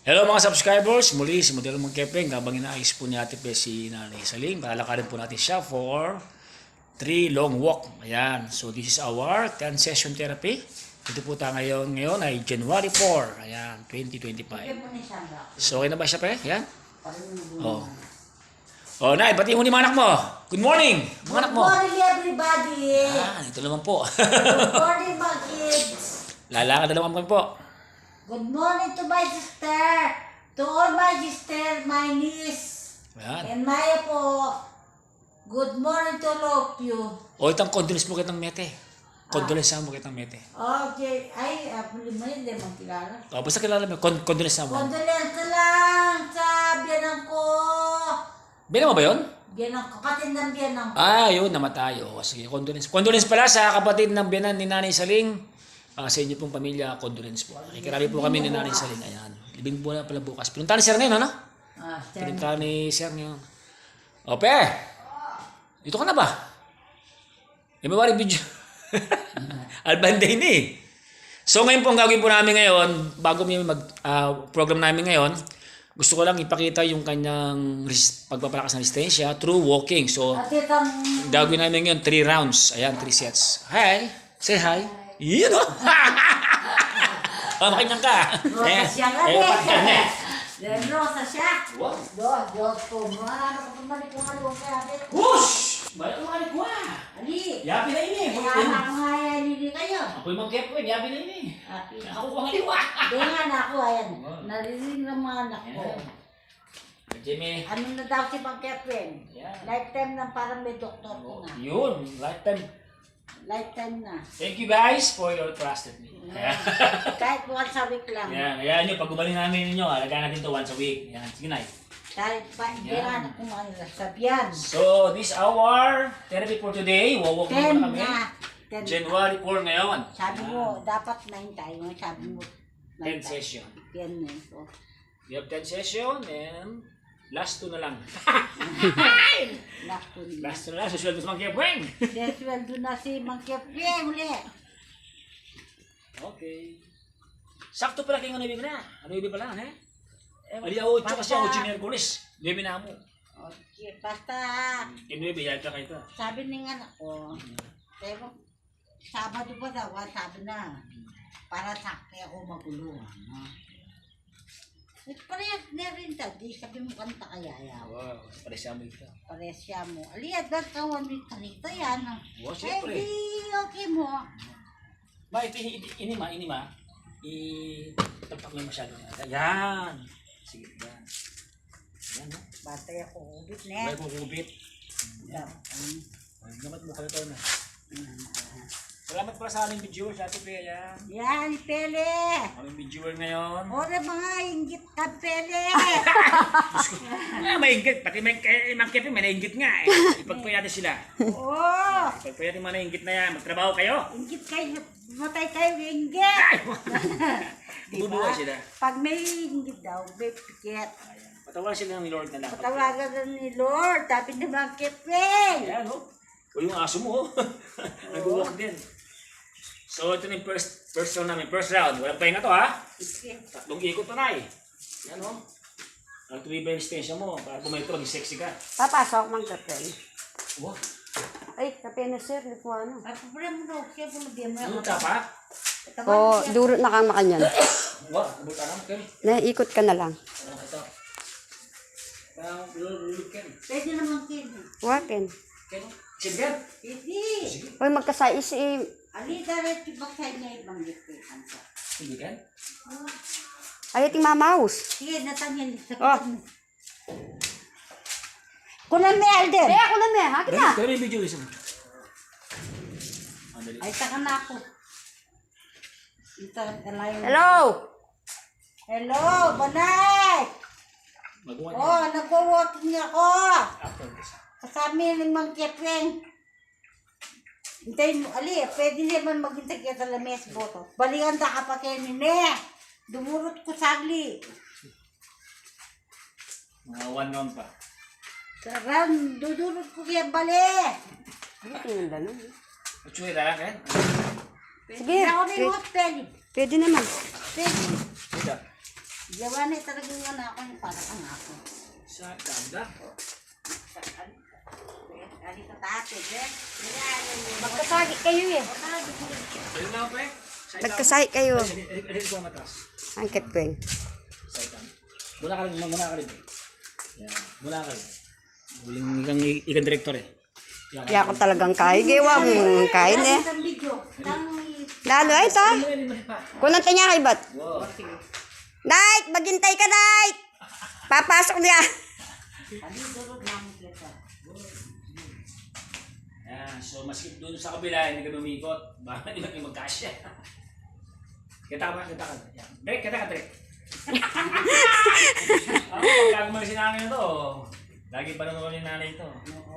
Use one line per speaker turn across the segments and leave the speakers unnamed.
Hello mga subscribers, muli si Modelo Mangkepeng habang inaayos po ni Ate Pe si Nanay Saling. Palalakarin po natin siya for 3 long walk. Ayan, so this is our 10 session therapy. Ito po tayo ngayon ay January 4, ayan, 2025. So okay na ba siya Pe? Ayan. Oh. Oh, Nay, batiin mo ni mga anak mo. Good morning, mga anak mo.
Good morning everybody.
Ito naman po.
Good morning mga kids.
Lalakad na naman kami po.
Good morning to my sister. To all my sister, my niece.
Ayan.
And Maya po. Good morning to all of you.
O itang condolence mo kitang mete. Condolence mo kitang mete.
Okay. Ay, huli mo yun, di mo kilala.
O, basta kilala mo, condolence mo.
Condolence lang sa biyanang ko.
Bilang mo ba yun?
Biyanang kapatid ng biyanang ko.
Yun, namatay. O, sige, condolence. Condolence pala sa kapatid ng biyanan ni Nanay Saling. Sa inyo pong pamilya, condolence po. Nakikirami po kami ni Nanay Saling. Ayan. Libing po na pala bukas. Pinunta ni Sir ngayon, ano? Pinunta ni Sir ngayon. O, Pe! Dito ka na ba? May mawari video. Albanday ni. So, ngayon po ang gagawin po namin ngayon, bago may mag-program namin ngayon, gusto ko lang ipakita yung kanyang pagpapalakas ng resistensya through walking. So,
At itong...
gagawin namin ngayon 3 rounds. Ayan, 3 sets. Hi! Say hi! Yun o! Makanyang ka!
Rosa siya nga
eh.
Rosa siya.
Wow!
Diyos ko. Ano ko pumalik ko nga yung kaya.
Whoosh! Ba't ang mga ko
Ali.
Yapi na ini.
Kaya anak ko nga yan, hindi kayo.
Ako'y mangkep ko, yapi na ini.
Happy.
Ako ko nga liwa.
Di nga na ako, ayan. Narinig ng mga anak ko.
Jimmy.
Ano na daw si Mang Kevin?
Yan.
Lifetime na parang may doktor ko na.
Yun, lifetime.
Lifetime na.
Thank you guys for your trust in me.
Kahit once a week lang.
Yan, ayan nyo, pag gumaling namin ninyo, alagaan natin to once a week. Yan, sige na.
Kahit pa, hindi nga na kung ano sabihan.
So, this our therapy for today. Wawalk
Ten
muna kami.
na. Ten.
January 4 ngayon.
Sabi mo, dapat 9 tayo. Sabi mo,
10 session.
Yan na ito.
We have 10 session and last 2 na lang.
Last one.
Last 2 na lang. Susunod mo sa mga kiyapweng.
Sweldo na si Mang Kevin uli.
Okay. Sakto pala kayo ng 9 na. Ano 9 pa lang, eh? Ali ako, tsaka siya, 8 Merkulis. 9 na mo.
Okay, basta
9, yan ka kayo.
sabi ng anak ko, pero Sabado pa daw, sabi na, para sakti ako magulo. Parehas na rin di sabi mo kanta kaya yaw.
Wow, paresya mo ito.
Paresya mo. Aliyad, ba't kawan mo yung kanita yan?
Wow, siyempre.
Di, okay mo.
Ba, ito, inima. Itapak mo masyado. Ayan. Sige, yan. Ayan, no?
Batay ako ubit na.
May bububit. Yan. Gamat mo kayo na. Salamat pala sa aming viewer sa Ate Pe. Ayan.
Yan, Pele.
Aming viewer ngayon.
Ora mga inggit ka, Pele.
May inggit. Pati may Kevin, may nainggit nga eh. Ipagpayati sila.
Oo.
Ipagpayati mga nainggit na yan. Magtrabaho kayo.
Inggit kayo, matay kayo inggit.
Bubuhay sila.
Pag may inggit daw, may pikit.
Patawagan sila ng Lord na lang.
Patawagan na ni Lord, sabi ni Mang Kevin.
Ayan, oh. O yung aso mo, oh. Nag-walk din. So, ito na yung first round namin. First round. Walang pahinga to, ha?
Sige.
3 ikot na na eh. Yan, oh. Ang tuloy ba yung extension mo? Para kumento, mag-sexy ka.
Papasok, Mang Kapel.
Wow.
Ay, kape na sir, likuano.
At problema mo, kaya mo nabiyam mo.
Ano ka pa?
O, durot na kang makanyan.
Wow, nabuta na. Okay.
Naikot ka na lang.
Ito. Parang lululog ka.
Pwede naman kin.
Wakin.
Okay, no? Sige, yan.
Hindi.
Uy, magkasais eh.
Ali, darat bakay niya ibang lipitan ka.
Sige, yan.
Ay, ating mamaus.
Sige, natanyan.
Oh.
Kunan may Alden.
ako na me, ha?
Dali, dali yung video isa mo. Dali.
Ay, taka na ako. Ito, alayon.
Hello!
Hello, Banay!
Magawa niya.
Oh, nag-walking ako.
After this.
Kasama ni Mang Kevin. Hintayin mo, Ali, pwede naman maghintay ka sa lames boto. Balikan ta ka pa kayo nine. Dumurot ko sagli.
Mga 1 round pa.
Karan, dudurot ko kaya bali.
Ano tingnan na?
Uchoy lang, eh?
Sige.
Ako na yung hotel.
Pwede naman.
Pwede.
Sige.
Gawa na talagang anak ko yung para kang ako.
Sa ganda.
Ali ka tate, eh.
Magkasagi kayo eh.
Ayun na, pre.
Nagkasagi kayo.
Ayun ko ang matas.
Ang Ketweng.
Saitan. Muna ka rin. Yan. Muna ka rin. Huling ikang direktor eh. Yan.
Kaya ako talagang kain. Gawa mo kain eh.
Ang video.
Lalo ay ito. Kunang tanya kay Bat.
Wow.
Night! Maghintay ka, Night! Papasok niya.
Ali, durog na mo kita.
Yan. So, maski doon sa kabila, hindi ka lumikot. Baka hindi natin magkasya. Kita ka. Yan. Direk, kita ka, direk. Ako, pagkago mo si nanay na to. Lagi pa naman ni nanay ito.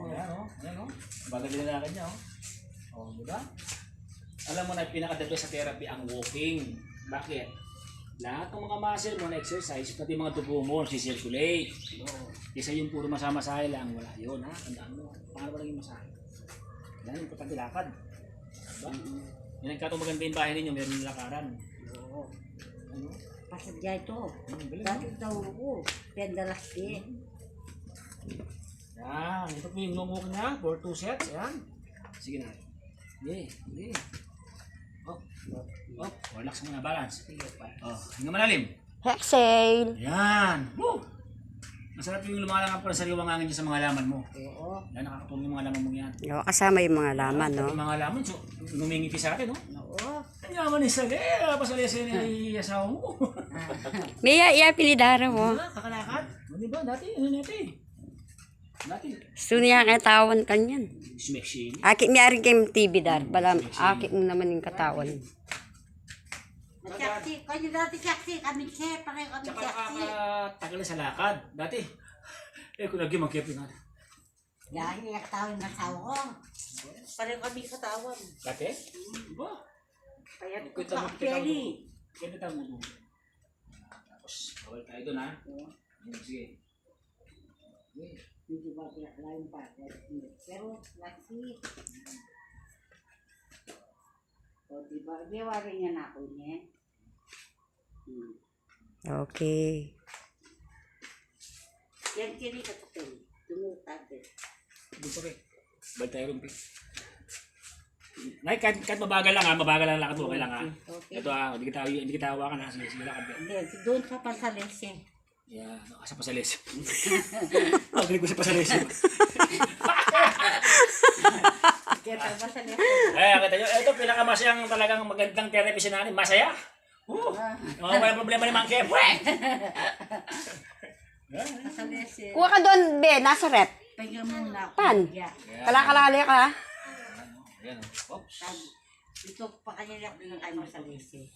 Ayan o. Bagal din na niya o. Diba? Alam mo na, pinaka-the best sa therapy ang walking. Bakit? Lahat ng mga muscle mo na exercise, pati mga dugo mo, si-circulate. Kesa yung puro masamasahe lang, wala yun ha. Tandaan mo, paano ba lang yung masahe? Yan, importante lakad. Diba? Yan ang katong maganda yung bahay ninyo, meron yung lakaran.
Oo.
Ano?
Pasadya ito.
Galing,
Dati daw ko. Pendalas di.
Yan, ito po yung long walk niya for 2 sets. Yan. Sige na. Sige. Relax muna, balance. Hinga malalim.
Exhale.
Yan. Woo! Masarap yung lumalangan po ng sariwang hangin dyan sa mga laman mo.
Oo.
Yan, nakakatulong yung mga laman mo yan.
Yo, kasama yung mga laman, no?
Yung mga laman, so, numingiti sa atin, no?
Oo.
Ang yaman ni Sali, pasalisin ni asawa mo.
Mia, pilidara mo.
Diba? Kakalakad. Di ba? Dati, Dati.
Gusto niya katawan kanyan.
Smash
Aki, mayroon kayong TV dar. Balam, aki mo naman yung katawan.
Chaksi. Kanya dati chaksi. Kami chef. Pareho kami
Tsaka
chaksi.
nakakatagal na sa lakad. Dati, kung lagi mag-keep nga.
Dahil nagtawin ng asawa ko. Pareho kami katawan.
Dati? Diba?
Kaya ko sa peli.
Ganda tayo mo. Tapos, bawal tayo doon ha. Sige.
Hindi ba lain pa. Pero laki. O diba, gawa rin yan ako niya.
Okay.
Yan kini katapin. Tumutag eh.
Dito rin. Bawal tayo rumpi. Nay, kahit mabagal lang lakad mo, okay lang ha.
Okay.
Ito hindi kita hawakan ha. Sige, lakad.
Hindi, doon ka pa sa lese.
Yeah, asa pasales. Pagkali ko sa pasales.
Kaya pa ba sa lese?
Kita nyo, ito pinakamasayang talagang magandang therapy si nanay. Masaya. Walang problema ni Mang Kev.
Sa lese.
Kuha ka doon, be. Nasa rep.
Pahinga muna ako.
Pan.
Yeah.
Kalakalali ka.
Ayan. Oops.
Ito pa kanya lang kayo sa lese.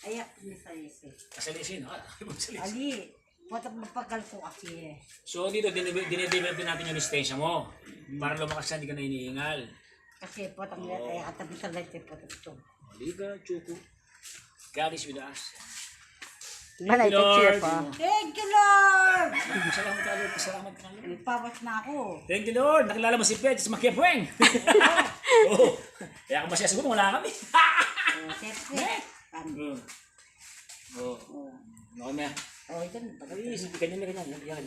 Ayak ni sa lese.
Pasalisin. Pasalisin.
Ali, mapagal ko kasi eh.
So dito, dinidevelop din natin yung lisensya mo. Para lumakas ka, hindi ka na iniingal.
Kasi potang ay katabi sa lese potang ito.
Liga, Chuko. God is with us.
Balay, cheer pa.
Thank you, Lord!
Salamat ka, Lord. Salamat ka, Lord.
Nagpawas na ako.
Thank you, Lord. Nakilala mo si Pet, si Makepweng. Oo. Kaya kung masaya siguro, wala kami.
Siyempre.
Oo. Ano kami?
Oh, ito na.
Ay, ganyan. Yan.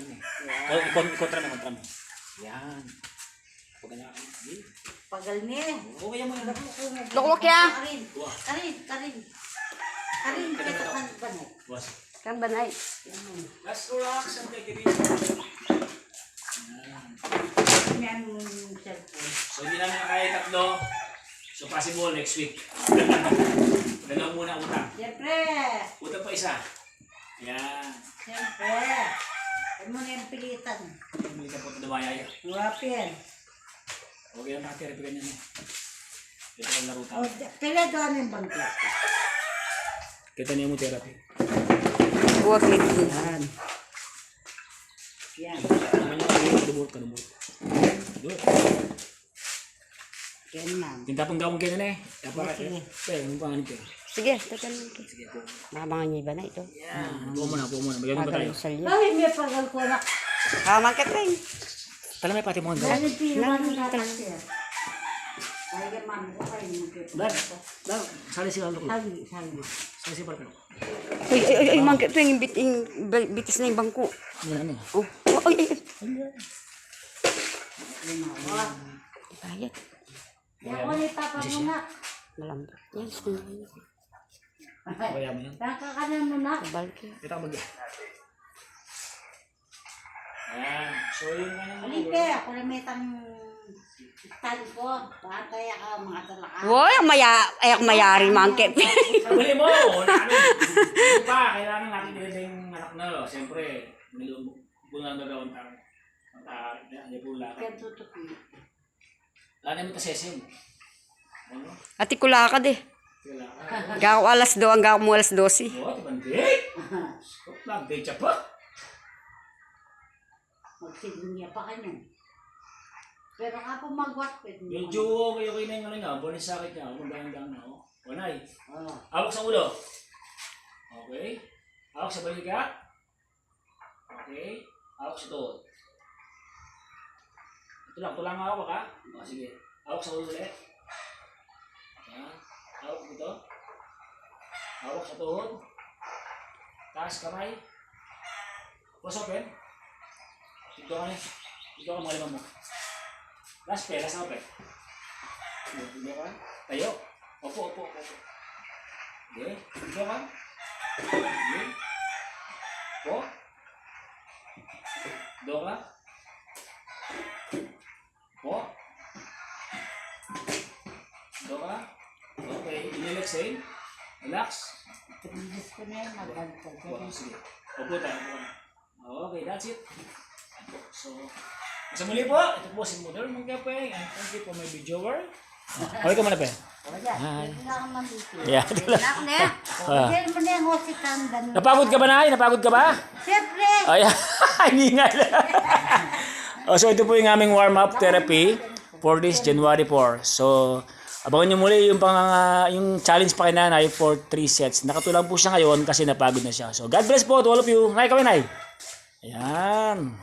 Kontra mo. Yan. Pag ganyan.
Pagal niya.
Okay mo yan.
Lukluk ya.
Karin. Kaya kan ba na?
Boss.
Kan ba, Night?
Let's relax and take it easy.
Yan yung cellphone.
So, hindi namin kaya tatlo. So, possible next week. Dalawa muna utang.
Siyempre.
Utang pa isa. Yan.
Siyempre. Ano mo na yung pilitan?
Hindi ka po ito dawaya.
Wapin.
Okay lang natin. Repigan yan eh. Ito ang laro tayo.
O, kaya doon yung bangko.
Kita niyo mo therapy.
Buwag ni
Yan. Yan.
Naman yung kadumot. Doon.
Yan ma'am.
Tinta pang gawang kaya na eh. Dapat
Sige.
pero yung panganin ko.
Sige, tagal mo.
Sige po.
Mabangan niyo ba na ito?
Yan. Pumo na. Magiging ba tayo?
Magal salya.
Ay, may pagal ko na.
Mang Ketweng.
Tala may pati mga
Ano
gawin.
yung pinaman ng natasya? Ay, ma'am. Okay,
Dar. Sali si Lalo ko.
Sabi.
Sali si Parpelo.
Ay, Mang Kepeng, bitis na yung bangko.
Yan, ano.
Oh, ay. Bayad.
Yan ko ni Papa Muna.
Malambot. Yan,
Kaya mo yan.
Nakakanan mo na.
balik yan.
Kita ka bagay. Ayan. So, yung kanyang
Alipe, ako na may tali ko. Bantay ako mga talaka.
Woy, ang mayari, Mang Kepeng.
Sabali mo! Ano pa? Kailangan natin dito yung anak na, no? Siyempre, bunang gagawin tayo. Hindi po lang.
Kaya tutupi.
Wala namin kasesin. Ano?
Ati kulakad eh.
Kailangan.
Gako alas 2, ang gako mo alas 12.
Oo, tibandi. Nag-date siya pa.
Magsidunya pa kayo. Pero nga po magwat pwede mo.
Medyo okay na yung ano nga. Buwan sa sakit niya. Magandang na. Wanay.
Oh.
Hawak sa ulo. Okay. Hawak sa balikat. Okay. Hawak sa tuhod. Ito lang hawak ha. O, sige. Hawak sa ulo ulit. Ayan. Hawak dito. Hawak sa tuhod. Taas kamay. Close open. Dito ka niya. Dito ka mga mo. Last pe. Last na pe. Dito ka. Tayo. Opo. Okay. Dito ka. Okay. Opo. Dito ka. Opo. Dito ka. Okay. Inhale, relax.
Tumigis ko na yun. Magantay ko.
Opo, sige. Opo tayo. Okay, that's it. So, sa muli po, ito po si Mother Mang Kepeng and thank you for my videoer. Okay ka muna, Pe?
Wala. Pwede na ako mamiti.
Yeah,
Pwede na ako na. Pwede mo na yung hositan. Ganun.
Napagod ka ba, Nay? Napagod ka ba?
Siyempre.
Ay, hindi nga. So, ito po yung aming warm-up therapy for this January 4. So, abangan nyo muli yung challenge pa kay Nanay for 3 sets. Nakatulang po siya ngayon kasi napagod na siya. So, God bless po to all of you. Nay, kami, Nay. Ayan.